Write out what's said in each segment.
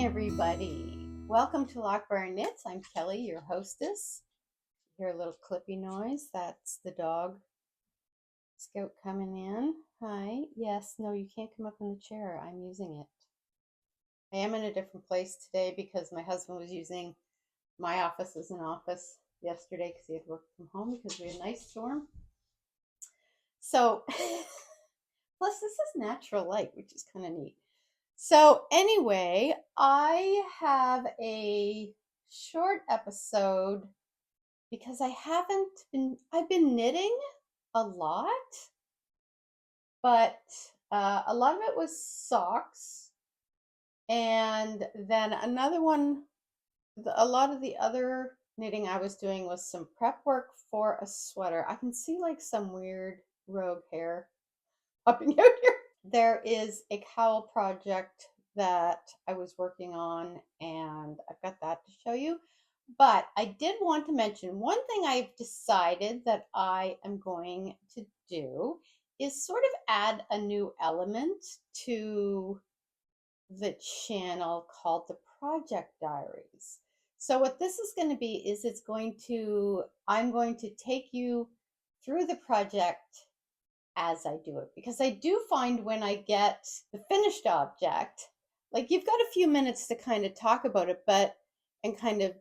everybody. Welcome to Loch Briar Knits. I'm Kelly, your hostess. You hear a little clippy noise. That's the dog Scout coming in. Hi. Yes, no, you can't come up in the chair. I'm using it. I am in a different place today because my husband was using my office as an office yesterday because he had worked from home because we had an ice storm. So, plus this is natural light, which is kind of neat. So anyway, I have a short episode because I've been knitting a lot, but a lot of it was socks. And then another one, a lot of the other knitting I was doing was some prep work for a sweater. I can see like some weird rogue hair popping out here. There is a cowl project that I was working on, and I've got that to show you. But I did want to mention one thing I've decided that I am going to do is sort of add a new element to the channel called the Project Diaries. So what this is going to be is I'm going to take you through the project as I do it, because I do find when I get the finished object, like you've got a few minutes to kind of talk about it, and kind of,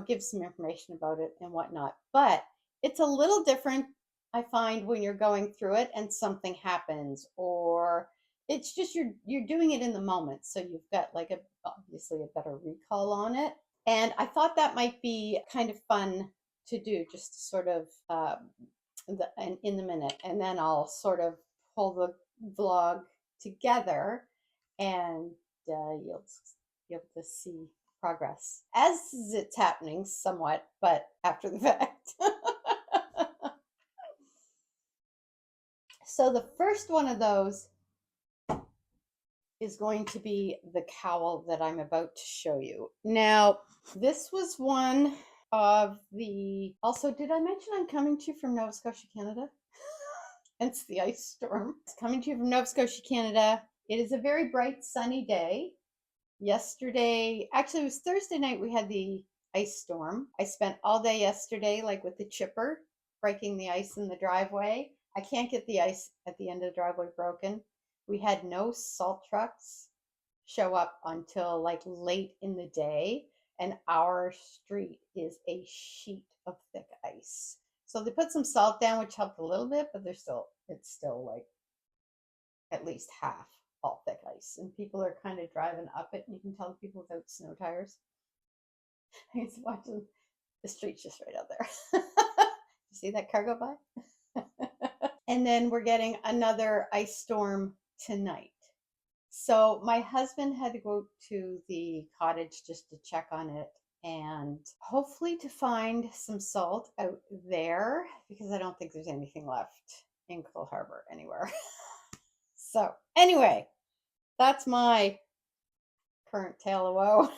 give some information about it and whatnot. But it's a little different, I find, when you're going through it and something happens, or it's just you're doing it in the moment. So you've got like obviously a better recall on it. And I thought that might be kind of fun to do, just to sort of in the minute, and then I'll sort of pull the vlog together, and you'll be able to see progress as it's happening somewhat, but after the fact. So the first one of those is going to be the cowl that I'm about to show you. Now, this was one of the, also, did I mention I'm coming to you from Nova Scotia, Canada? Hence the ice storm. It's coming to you from Nova Scotia, Canada. It is a very bright, sunny day. Yesterday, actually, it was Thursday night, we had the ice storm. I spent all day yesterday, like with the chipper, breaking the ice in the driveway. I can't get the ice at the end of the driveway broken. We had no salt trucks show up until like late in the day, and our street is a sheet of thick ice. So they put some salt down, which helped a little bit, but it's still like at least half all thick ice. And people are kind of driving up it, and you can tell the people without snow tires. I was watching the street's just right out there. You see that car go by? And then we're getting another ice storm tonight. So my husband had to go to the cottage just to check on it, and hopefully to find some salt out there, because I don't think there's anything left in Cowl Harbor anywhere. So anyway, that's my current tale of woe.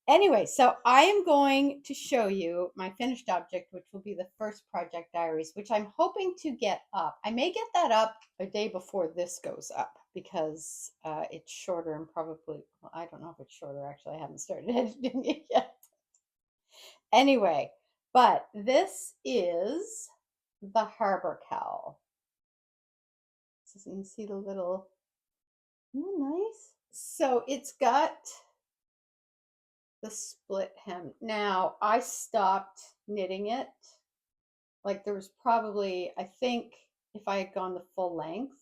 Anyway, so I am going to show you my finished object, which will be the first Project Diaries, which I'm hoping to get up. I may get that up a day before this goes up, because it's shorter, and probably, well, I don't know if it's shorter, actually. I haven't started editing it yet. Anyway, but this is the Harbor Cowl. So you can see the little, isn't that nice? So it's got the split hem. Now, I stopped knitting it. Like, there was probably, I think if I had gone the full length,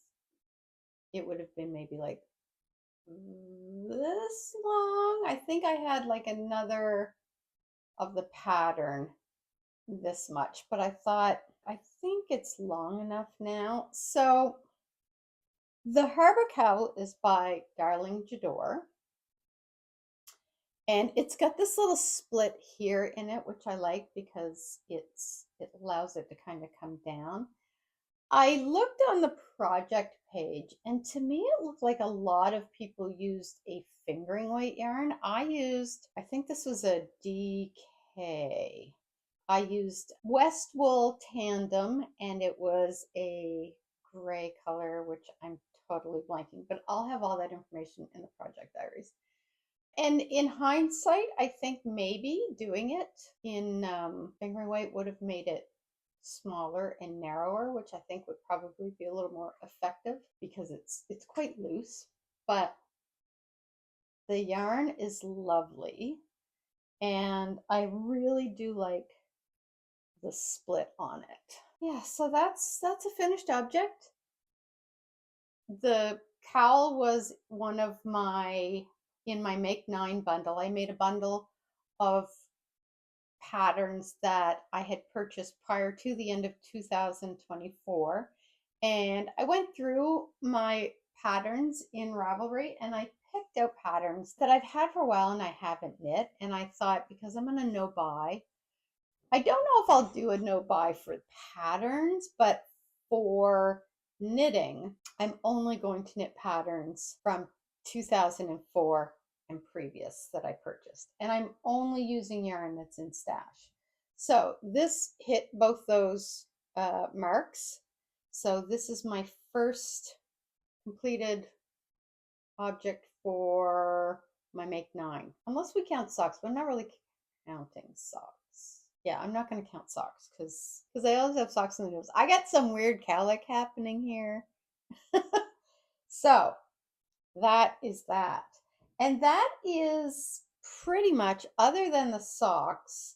it would have been maybe like this long. I think I had like another of the pattern this much, but I thought, I think it's long enough now. So the Harbor Cowl is by Darling Jador. And it's got this little split here in it, which I like because it allows it to kind of come down. I looked on the project page, and to me it looked like a lot of people used a fingering weight yarn. I think this was a DK. I used West Wool Tandem, and it was a gray color, which I'm totally blanking, but I'll have all that information in the project diaries. And in hindsight, I think maybe doing it in fingering weight would have made it smaller and narrower, which I think would probably be a little more effective because it's quite loose. But the yarn is lovely, and I really do like the split on it. Yeah, so that's a finished object. The cowl was one of my in my Make 9 bundle. I made a bundle of patterns that I had purchased prior to the end of 2024. And I went through my patterns in Ravelry and I picked out patterns that I've had for a while and I haven't knit. And I thought, because I'm going to no buy, I don't know if I'll do a no buy for patterns, but for knitting, I'm only going to knit patterns from 2004 and previous that I purchased. And I'm only using yarn that's in stash. So this hit both those marks. So this is my first completed object for my Make 9. Unless we count socks, but I'm not really counting socks. Yeah, I'm not going to count socks because I always have socks in the nose. I got some weird cowlick happening here. So that is that. And that is pretty much, other than the socks,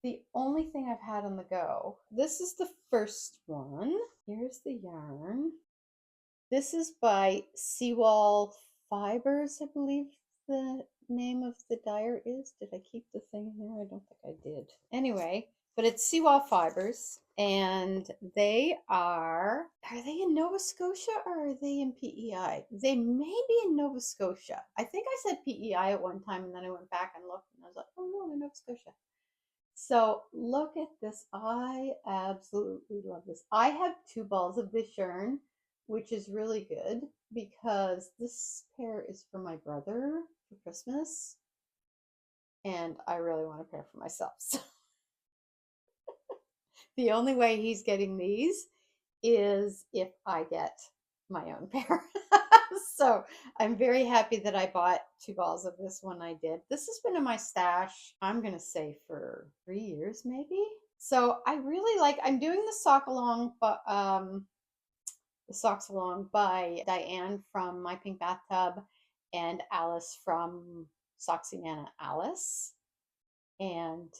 the only thing I've had on the go. This is the first one. Here's the yarn. This is by Seawall Fibers, I believe the name of the dyer is. Did I keep the thing in there? I don't think I did. Anyway, but it's Seawall Fibers, and they are they in Nova Scotia or are they in PEI? They may be in Nova Scotia. I think I said PEI at one time, and then I went back and looked, and I was like, oh no, they're Nova Scotia. So look at this. I absolutely love this. I have 2 balls of this yarn, which is really good because this pair is for my brother for Christmas, and I really want a pair for myself. So the only way he's getting these is if I get my own pair. So I'm very happy that I bought 2 balls of this one. I did. This has been in my stash, I'm going to say, for 3 years maybe. So I really like, I'm doing the Sock-A-Long, but the Sox-A-Long by Diane from My Pink Bathtub and Alice from Soxiana Alice. And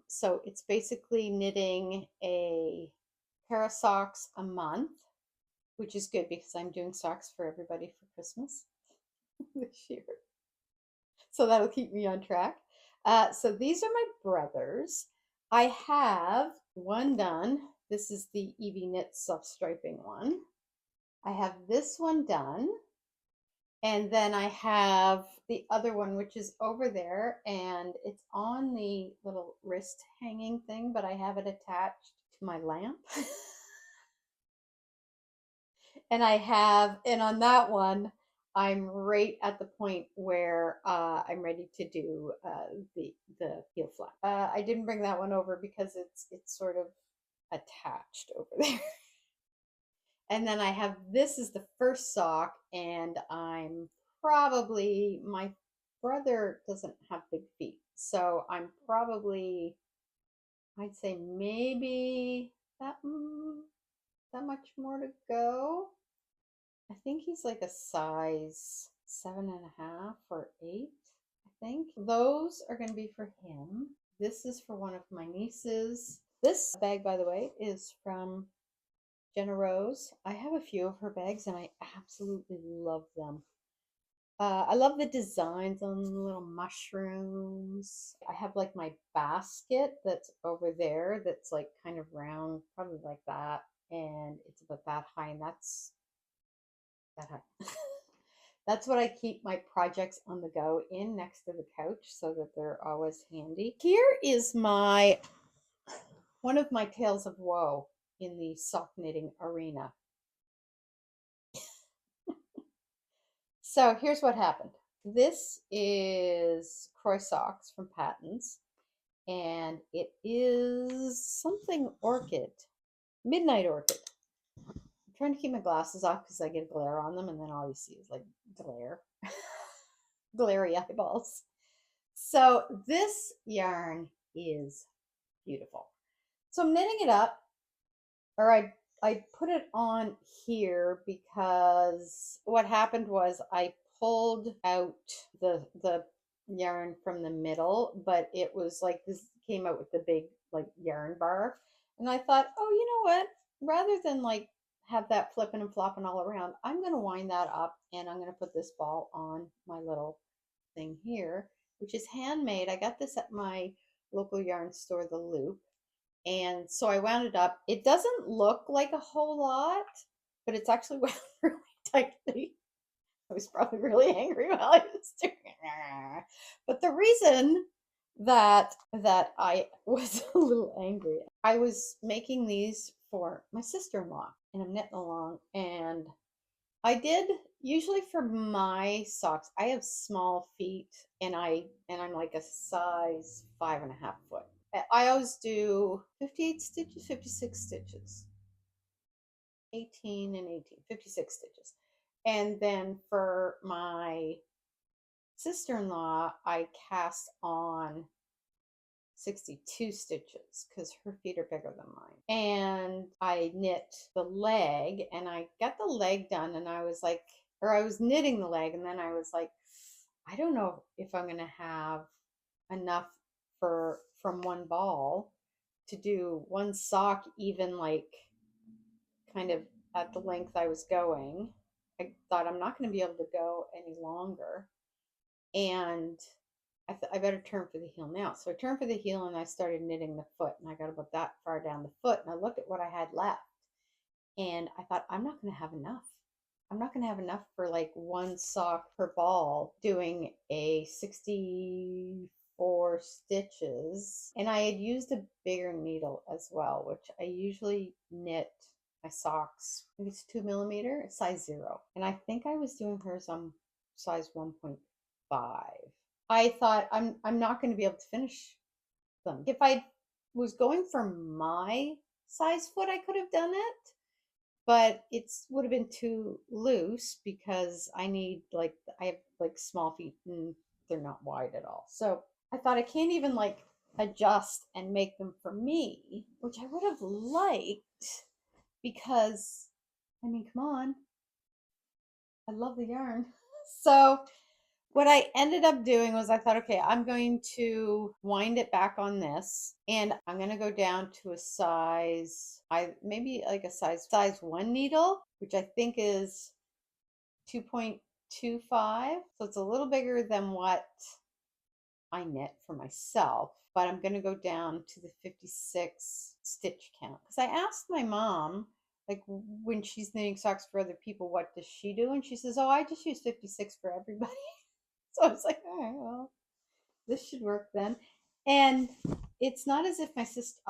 so it's basically knitting a pair of socks a month, which is good because I'm doing socks for everybody for Christmas this year. So that'll keep me on track. So these are my brothers. I have one done. This is the Evie Knit soft striping one. I have this one done. And then I have the other one, which is over there, and it's on the little wrist hanging thing, but I have it attached to my lamp. And on that one, I'm right at the point where I'm ready to do the heel flap. I didn't bring that one over because it's sort of attached over there. And then I have, this is the first sock, and I'm probably, my brother doesn't have big feet, so I'm probably, I'd say maybe that much more to go. I think he's like a size 7.5 or 8. I think those are going to be for him. This is for one of my nieces. This bag, by the way, is from Jenna Rose. I have a few of her bags and I absolutely love them. I love the designs on the little mushrooms. I have like my basket that's over there that's like kind of round, probably like that. And it's about that high, and that's that high. That's what I keep my projects on the go in, next to the couch, so that they're always handy. Here is my one of my tales of woe in the sock knitting arena. So here's what happened. This is Croy Socks from Patons, and it is something orchid, midnight orchid. I'm trying to keep my glasses off because I get glare on them, and then all you see is like glare. glary eyeballs. So this yarn is beautiful. So I'm knitting it up, or I put it on here because what happened was I pulled out the yarn from the middle, but it was like this came out with the big like yarn bar. And I thought, oh, you know what? Rather than like have that flipping and flopping all around, I'm going to wind that up and I'm going to put this ball on my little thing here, which is handmade. I got this at my local yarn store, The Loop. And so I wound it up. It doesn't look like a whole lot, but it's actually wound really tightly. I was probably really angry while I was doing it. But the reason that I was a little angry, I was making these for my sister-in-law, and I'm knitting along, and I did usually for my socks. I have small feet, and I'm like a size 5.5 foot. I always do 58 stitches, 56 stitches, 18 and 18, 56 stitches. And then for my sister-in-law, I cast on 62 stitches because her feet are bigger than mine. And I knit the leg, and I got the leg done, and I was like, or I was knitting the leg, and then I was like, I don't know if I'm going to have enough from one ball to do one sock, even like kind of at the length I was going. I thought I'm not going to be able to go any longer, and I better turn for the heel now. So I turned for the heel and I started knitting the foot, and I got about that far down the foot, and I looked at what I had left, and I thought, I'm not going to have enough. I'm not going to have enough for like one sock per ball doing a 64 stitches. And I had used a bigger needle as well, which I usually knit my socks. I think it's 2mm, it's size 0. And I think I was doing hers on size 1.5. I thought I'm not going to be able to finish them. If I was going for my size foot, I could have done it, but it would have been too loose because I have like small feet and they're not wide at all. So I thought I can't even like adjust and make them for me, which I would have liked because, I mean, come on, I love the yarn. So what I ended up doing was I thought, okay, I'm going to wind it back on this, and I'm going to go down to a size, maybe like a size 1 needle, which I think is 2.25. So it's a little bigger than what I knit for myself, but I'm going to go down to the 56 stitch count. Because I asked my mom, like when she's knitting socks for other people, what does she do? And she says, oh, I just use 56 for everybody. So I was like, all right, well, this should work then. And it's not as if my sister,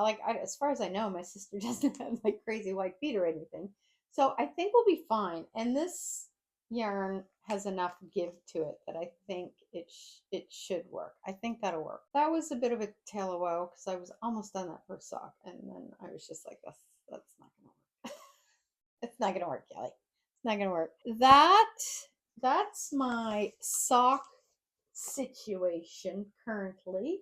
as far as I know, my sister doesn't have like crazy white feet or anything. So I think we'll be fine. And this yarn has enough give to it that I think it should work. I think that'll work. That was a bit of a tale of woe because I was almost done that first sock. And then I was just like, that's not going to work. It's not going to work, Kelly. It's not going to work. That's my sock situation currently.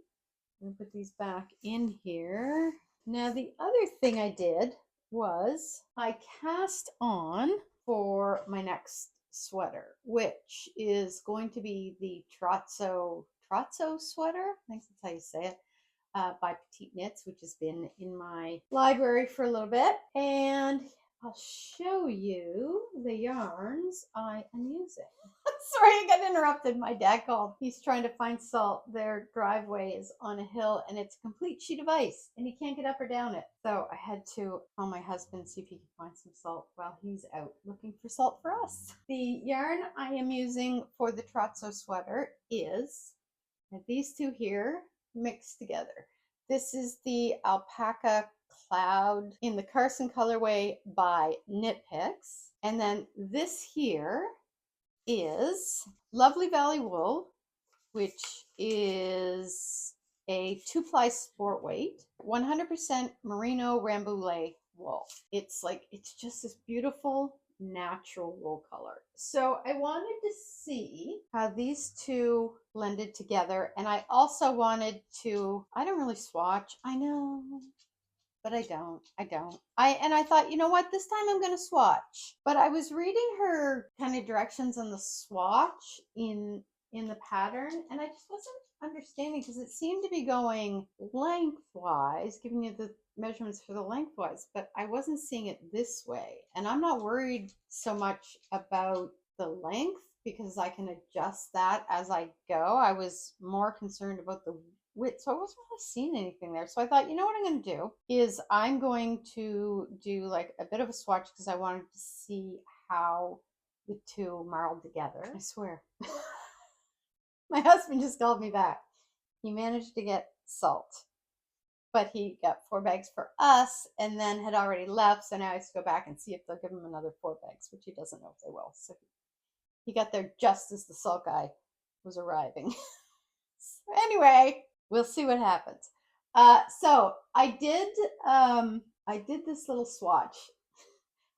I'm gonna put these back in here. Now the other thing I did was I cast on for my next sweater, which is going to be the Troto sweater. I think that's how you say it. By Petite Knits, which has been in my library for a little bit, and I'll show you the yarns I am using. Sorry, I got interrupted. My dad called. He's trying to find salt. Their driveway is on a hill and it's a complete sheet of ice and he can't get up or down it. So I had to call my husband, see if he could find some salt while he's out looking for salt for us. The yarn I am using for the Troto sweater is these two here mixed together. This is the Alpaca Cloud in the Carson colorway by Knit Picks. And then this here is Lovely Valley Wool, which is a 2-ply sport weight, 100% merino rambouillet wool. It's just this beautiful natural wool color. So I wanted to see how these two blended together. And I also wanted to, I don't really swatch. I know, but I don't. I thought, you know what, this time I'm going to swatch. But I was reading her kind of directions on the swatch in the pattern, and I just wasn't understanding because it seemed to be going lengthwise, giving you the measurements for the lengthwise, but I wasn't seeing it this way. And I'm not worried so much about the length because I can adjust that as I go. I was more concerned about the width, so I wasn't really seeing anything there. So I thought, you know what I'm going to do is I'm going to do like a bit of a swatch because I wanted to see how the two marled together. I swear. My husband just called me back. He managed to get salt, but he got 4 bags for us and then had already left. So now I have to go back and see if they'll give him another 4 bags, which he doesn't know if they will. So he got there just as the salt guy was arriving. So anyway, we'll see what happens. So I did this little swatch.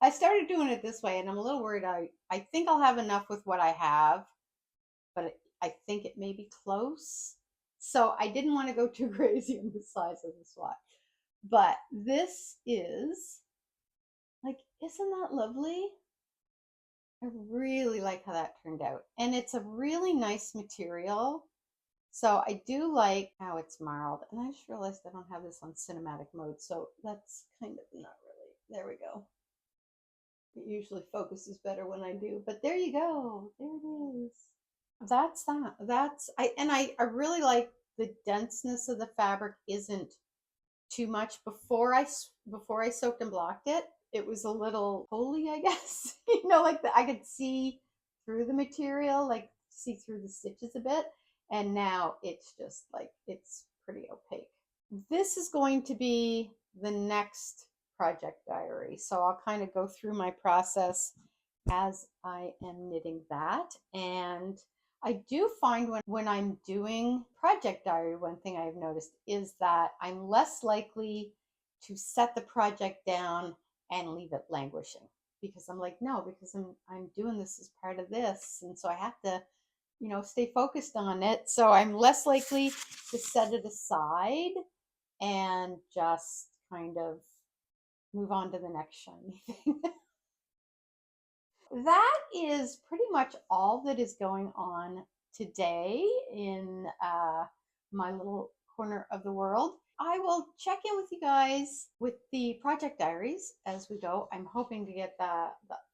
I started doing it this way, and I'm a little worried. I think I'll have enough with what I have, but I think it may be close. So I didn't want to go too crazy on the size of the swatch. But this is, like, isn't that lovely? I really like how that turned out. And it's a really nice material. So I do like how it's marled. And I just realized I don't have this on cinematic mode. So that's kind of not really. There we go. It usually focuses better when I do. But there you go. There it is. That's that. I really like the denseness of the fabric isn't too much. Before I soaked and blocked it, it was a little holy, I guess. Like I could see through the material, like see through the stitches a bit, and now it's just like it's pretty opaque. This is going to be the next project diary, so I'll kind of go through my process as I am knitting that. And I do find when I'm doing project diary, one thing I've noticed is that I'm less likely to set the project down and leave it languishing, because I'm like, no, because I'm doing this as part of this, and so I have to, stay focused on it. So I'm less likely to set it aside and just kind of move on to the next shiny thing. That is pretty much all that is going on today in my little corner of the world. I will check in with you guys with the project diaries as we go. I'm hoping to get the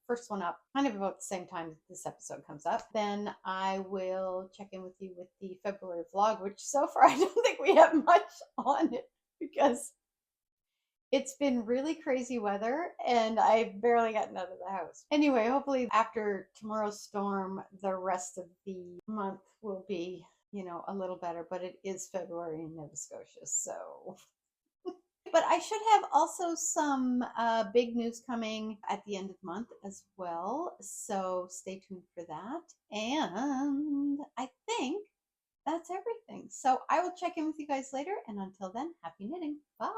first one up kind of about the same time this episode comes up. Then I will check in with you with the February vlog, which so far I don't think we have much on it because it's been really crazy weather and I've barely gotten out of the house. Anyway, hopefully after tomorrow's storm, the rest of the month will be, a little better, but it is February in Nova Scotia, so. But I should have also some big news coming at the end of the month as well, so stay tuned for that. And I think that's everything. So I will check in with you guys later, and until then, happy knitting. Bye.